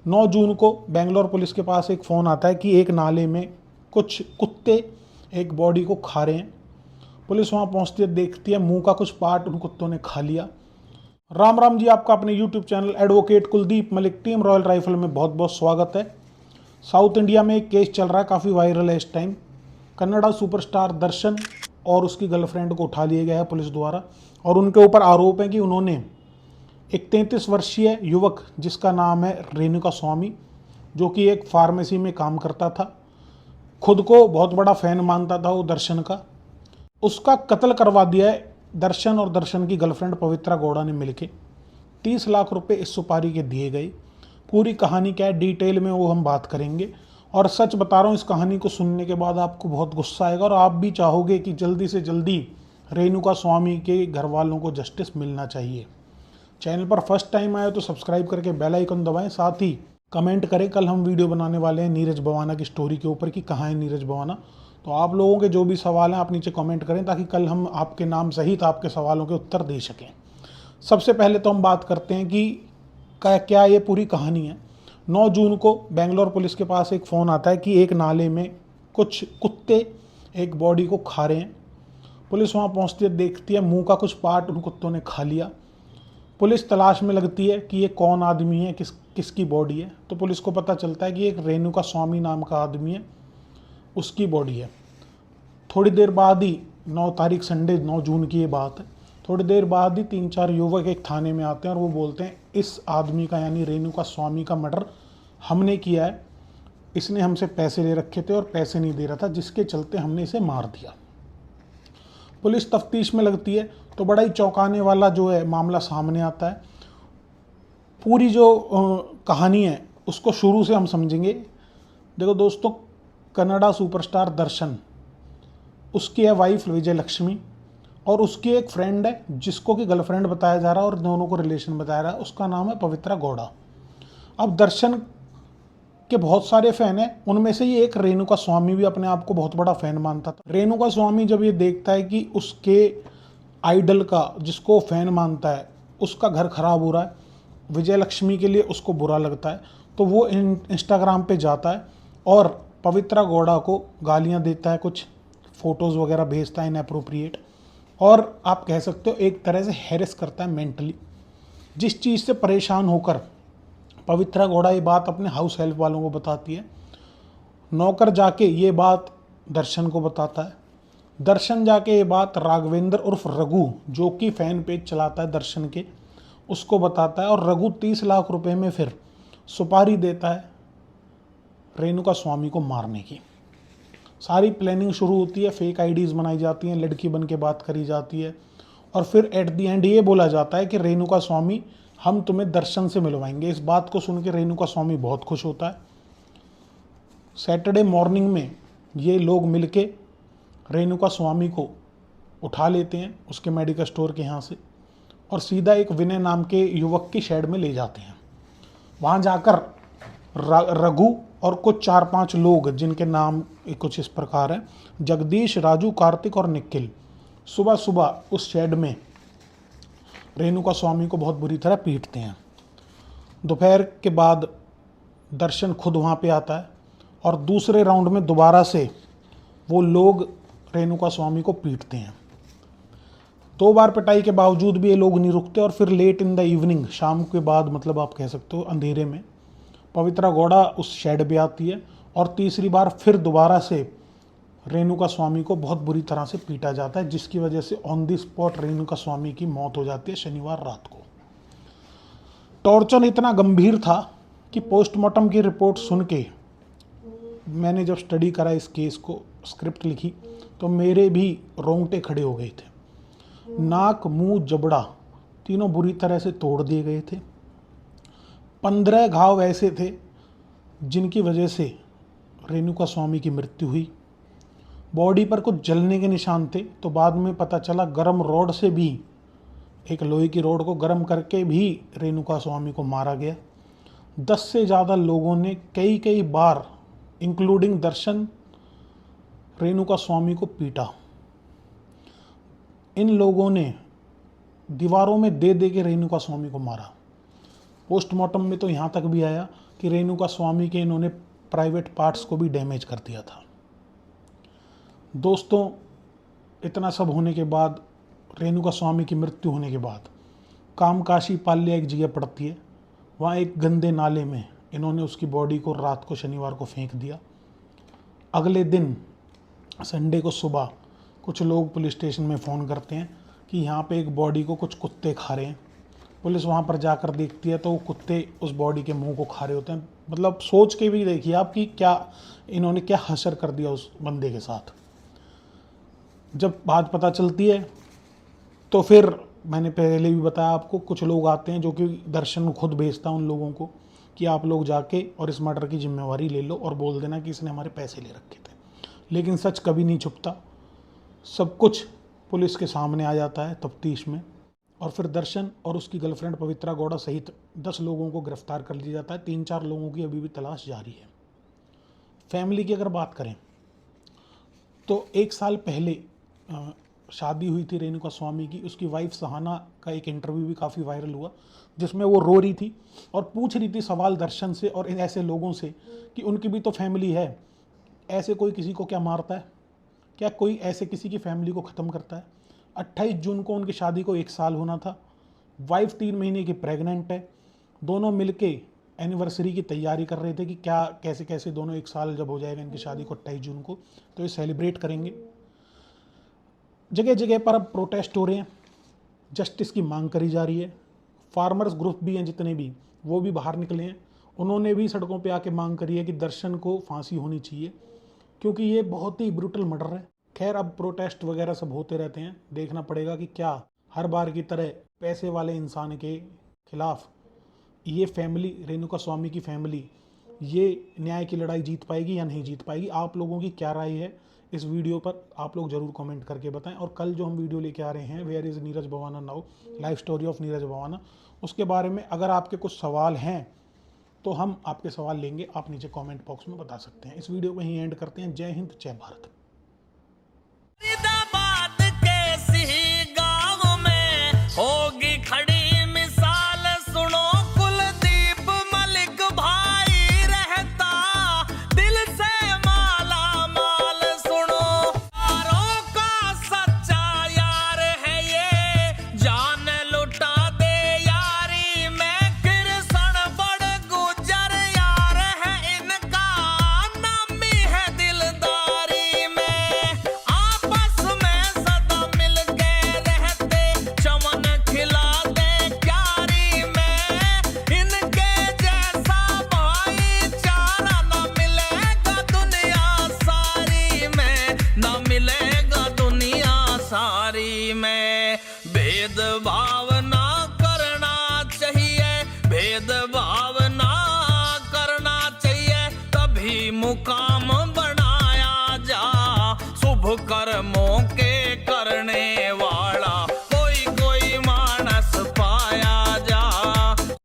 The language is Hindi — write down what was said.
9 जून को बेंगलोर पुलिस के पास एक फ़ोन आता है कि एक नाले में कुछ कुत्ते एक बॉडी को खा रहे हैं। पुलिस वहाँ पहुँचती है, देखती है मुंह का कुछ पार्ट उन कुत्तों ने खा लिया। राम राम जी, आपका अपने YouTube channel advocate Kuldeep Malik team royal rifle में बहुत बहुत स्वागत है। साउथ इंडिया में एक केस चल रहा है, काफ़ी वायरल है इस टाइम। कन्नड़ा सुपरस्टार दर्शन और उसकी गर्लफ्रेंड को उठा लिया गया है पुलिस द्वारा, और उनके ऊपर आरोप है कि उन्होंने एक 33 वर्षीय युवक जिसका नाम है रेणुका स्वामी, जो कि एक फार्मेसी में काम करता था, खुद को बहुत बड़ा फ़ैन मानता था वो दर्शन का, उसका कत्ल करवा दिया है दर्शन और दर्शन की गर्लफ्रेंड पवित्रा गौड़ा ने मिलके। 30 लाख रुपए इस सुपारी के दिए गए। पूरी कहानी क्या है डिटेल में वो हम बात करेंगे, और सच बता रहा हूँ, इस कहानी को सुनने के बाद आपको बहुत गुस्सा आएगा और आप भी चाहोगे कि जल्दी से जल्दी रेणुका स्वामी के घर वालों को जस्टिस मिलना चाहिए। चैनल पर फर्स्ट टाइम आए तो सब्सक्राइब करके बेल आइकन दबाएं, साथ ही कमेंट करें। कल हम वीडियो बनाने वाले हैं नीरज भवाना की स्टोरी के ऊपर कि कहाँ है नीरज भवाना। तो आप लोगों के जो भी सवाल हैं आप नीचे कमेंट करें, ताकि कल हम आपके नाम सहित आपके सवालों के उत्तर दे सकें। सबसे पहले तो हम बात करते हैं कि क्या ये पूरी कहानी है। 9 जून को बेंगलोर पुलिस के पास एक फ़ोन आता है कि एक नाले में कुछ कुत्ते एक बॉडी को खा रहे हैं। पुलिस वहाँ पहुँचती है, देखती है मुँह का कुछ पार्ट उन कुत्तों ने खा लिया। पुलिस तलाश में लगती है कि ये कौन आदमी है, किसकी बॉडी है। तो पुलिस को पता चलता है कि एक रेणुका स्वामी नाम का आदमी है, उसकी बॉडी है। थोड़ी देर बाद ही 9 तारीख संडे 9 जून की ये बात है, थोड़ी देर बाद ही 3-4 युवक एक थाने में आते हैं और वो बोलते हैं इस आदमी का यानी रेणुका स्वामी का मर्डर हमने किया है। इसने हमसे पैसे ले रखे थे और पैसे नहीं दे रहा था, जिसके चलते हमने इसे मार दिया। पुलिस तफ्तीश में लगती है तो बड़ा ही चौंकाने वाला जो है मामला सामने आता है। पूरी जो कहानी है उसको शुरू से हम समझेंगे। देखो दोस्तों, कन्नड़ा सुपरस्टार दर्शन, उसकी है वाइफ विजय लक्ष्मी, और उसकी एक फ्रेंड है जिसको कि गर्लफ्रेंड बताया जा रहा है और दोनों को रिलेशन बताया रहा है, उसका नाम है पवित्रा गौड़ा। अब दर्शन के बहुत सारे फ़ैन हैं, उनमें से ही एक रेणुका स्वामी भी अपने आप को बहुत बड़ा फ़ैन मानता था। रेणुका स्वामी जब ये देखता है कि उसके आइडल का, जिसको फ़ैन मानता है, उसका घर खराब हो रहा है, विजय लक्ष्मी के लिए उसको बुरा लगता है, तो वो इंस्टाग्राम पे जाता है और पवित्रा गौड़ा को गालियां देता है, कुछ फ़ोटोज़ वगैरह भेजता है इनएप्रोप्रिएट, और आप कह सकते हो एक तरह से हैरेस करता है मेंटली। जिस चीज़ से परेशान होकर पवित्रा गौड़ा ये बात अपने हाउस हेल्प वालों को बताती है। नौकर जाके ये बात दर्शन को बताता है। दर्शन जाके ये बात राघवेंद्र उर्फ रघु, जो कि फ़ैन पेज चलाता है दर्शन के, उसको बताता है, और रघु 30 लाख रुपए में फिर सुपारी देता है रेणुका स्वामी को मारने की। सारी प्लानिंग शुरू होती है, फेक आईडीज़ बनाई जाती हैं, लड़की बन के बात करी जाती है, और फिर एट दी एंड ये बोला जाता है कि रेणुका स्वामी हम तुम्हें दर्शन से मिलवाएंगे। इस बात को सुन के रेणुका स्वामी बहुत खुश होता है। सैटरडे मॉर्निंग में ये लोग मिलके रेणुका स्वामी को उठा लेते हैं उसके मेडिकल स्टोर के यहाँ से, और सीधा एक विनय नाम के युवक की शेड में ले जाते हैं। वहाँ जाकर रघु और कुछ 4-5 लोग, जिनके नाम कुछ इस प्रकार हैं, जगदीश, राजू, कार्तिक और निखिल, सुबह सुबह उस शेड में रेणुका स्वामी को बहुत बुरी तरह पीटते हैं। दोपहर के बाद दर्शन खुद वहाँ पे आता है, और दूसरे राउंड में दोबारा से वो लोग रेणुका स्वामी को पीटते हैं। 2 बार पिटाई के बावजूद भी ये लोग नहीं रुकते, और फिर लेट इन द इवनिंग, शाम के बाद, मतलब आप कह सकते हो अंधेरे में, पवित्रा गौड़ा उस शेड पे आती है, और तीसरी बार फिर दोबारा से रेणुका स्वामी को बहुत बुरी तरह से पीटा जाता है, जिसकी वजह से ऑन द स्पॉट रेणुका स्वामी की मौत हो जाती है शनिवार रात को। टॉर्चर इतना गंभीर था कि पोस्टमार्टम की रिपोर्ट सुन के मैंने जब स्टडी करा इस केस को, स्क्रिप्ट लिखी, तो मेरे भी रोंगटे खड़े हो गए थे। नाक, मुंह, जबड़ा तीनों बुरी तरह से तोड़ दिए गए थे। 15 घाव ऐसे थे जिनकी वजह से रेणुका स्वामी की मृत्यु हुई। बॉडी पर कुछ जलने के निशान थे, तो बाद में पता चला गर्म रॉड से भी, एक लोहे की रॉड को गर्म करके भी रेणुका स्वामी को मारा गया। 10 से ज़्यादा लोगों ने कई बार, इंक्लूडिंग दर्शन, रेणुका स्वामी को पीटा। इन लोगों ने दीवारों में दे के रेणुका स्वामी को मारा। पोस्टमार्टम में तो यहाँ तक भी आया कि रेणुका स्वामी के इन्होंने प्राइवेट पार्ट्स को भी डैमेज कर दिया था। दोस्तों, इतना सब होने के बाद, रेणुका स्वामी की मृत्यु होने के बाद, कामकाशी पाल्या एक जगह पड़ती है, वहाँ एक गंदे नाले में इन्होंने उसकी बॉडी को रात को शनिवार को फेंक दिया। अगले दिन संडे को सुबह कुछ लोग पुलिस स्टेशन में फ़ोन करते हैं कि यहाँ पे एक बॉडी को कुछ कुत्ते खा रहे हैं। पुलिस वहाँ पर जाकर देखती है तो वो कुत्ते उस बॉडी के मुंह को खा रहे होते हैं। मतलब सोच के भी देखिए आप कि क्या इन्होंने क्या हशर कर दिया उस बंदे के साथ। जब बात पता चलती है तो फिर मैंने पहले भी बताया आपको, कुछ लोग आते हैं जो कि दर्शन खुद भेजता है उन लोगों को कि आप लोग जाके और इस मर्डर की जिम्मेवारी ले लो और बोल देना कि इसने हमारे पैसे ले रखे थे। लेकिन सच कभी नहीं छुपता, सब कुछ पुलिस के सामने आ जाता है तफ्तीश में, और फिर दर्शन और उसकी गर्लफ्रेंड पवित्रा गौड़ा सहित 10 लोगों को गिरफ्तार कर लिया जाता है। 3-4 लोगों की अभी भी तलाश जारी है। फैमिली की अगर बात करें तो 1 साल पहले शादी हुई थी रेणुका स्वामी की। उसकी वाइफ सहाना का एक इंटरव्यू भी काफ़ी वायरल हुआ जिसमें वो रो रही थी और पूछ रही थी सवाल दर्शन से और इन ऐसे लोगों से कि उनकी भी तो फैमिली है, ऐसे कोई किसी को क्या मारता है, क्या कोई ऐसे किसी की फैमिली को ख़त्म करता है। 28 जून को उनकी शादी को 1 साल होना था। वाइफ 3 महीने की प्रेग्नेंट है। दोनों मिलके एनिवर्सरी की तैयारी कर रहे थे कि क्या कैसे कैसे दोनों 1 साल जब हो जाएगा इनकी शादी को 28 जून को तो ये सेलिब्रेट करेंगे। जगह जगह पर अब प्रोटेस्ट हो रहे हैं, जस्टिस की मांग करी जा रही है। फार्मर्स ग्रुप भी हैं जितने भी, वो भी बाहर निकले हैं। उन्होंने भी सड़कों पे आके मांग करी है कि दर्शन को फांसी होनी चाहिए क्योंकि ये बहुत ही ब्रूटल मर्डर है। खैर, अब प्रोटेस्ट वगैरह सब होते रहते हैं, देखना पड़ेगा कि क्या हर बार की तरह पैसे वाले इंसान के खिलाफ ये फैमिली, रेणुका स्वामी की फैमिली, ये न्याय की लड़ाई जीत पाएगी या नहीं जीत पाएगी। आप लोगों की क्या राय है इस वीडियो पर, आप लोग जरूर कमेंट करके बताएं। और कल जो हम वीडियो लेके आ रहे हैं, where is Neeraj Bhawana now, life story of Neeraj Bhawana, उसके बारे में अगर आपके कुछ सवाल हैं तो हम आपके सवाल लेंगे। आप नीचे कमेंट बॉक्स में बता सकते हैं। इस वीडियो को यहीं एंड करते हैं। जय हिंद, जय भारत। होगी खड़ी मिसाल, सुनो कुलदीप मलिक भाई रहता दिल से माला माल। सुनो यारों का सच्चा यार है ये, जान लुटा दे यारी में। कृष्ण बड़ गुजर यार है इनका, नामी है दिलदारी में। आपस में सदा मिल के रहते, चमन खिला दे क्यारी में। इनके जैसा भाईचारा न मिलेगा दुनिया सारी में, न मिलेगा दुनिया सारी में। भेदभाव ना करना चाहिए, भेदभाव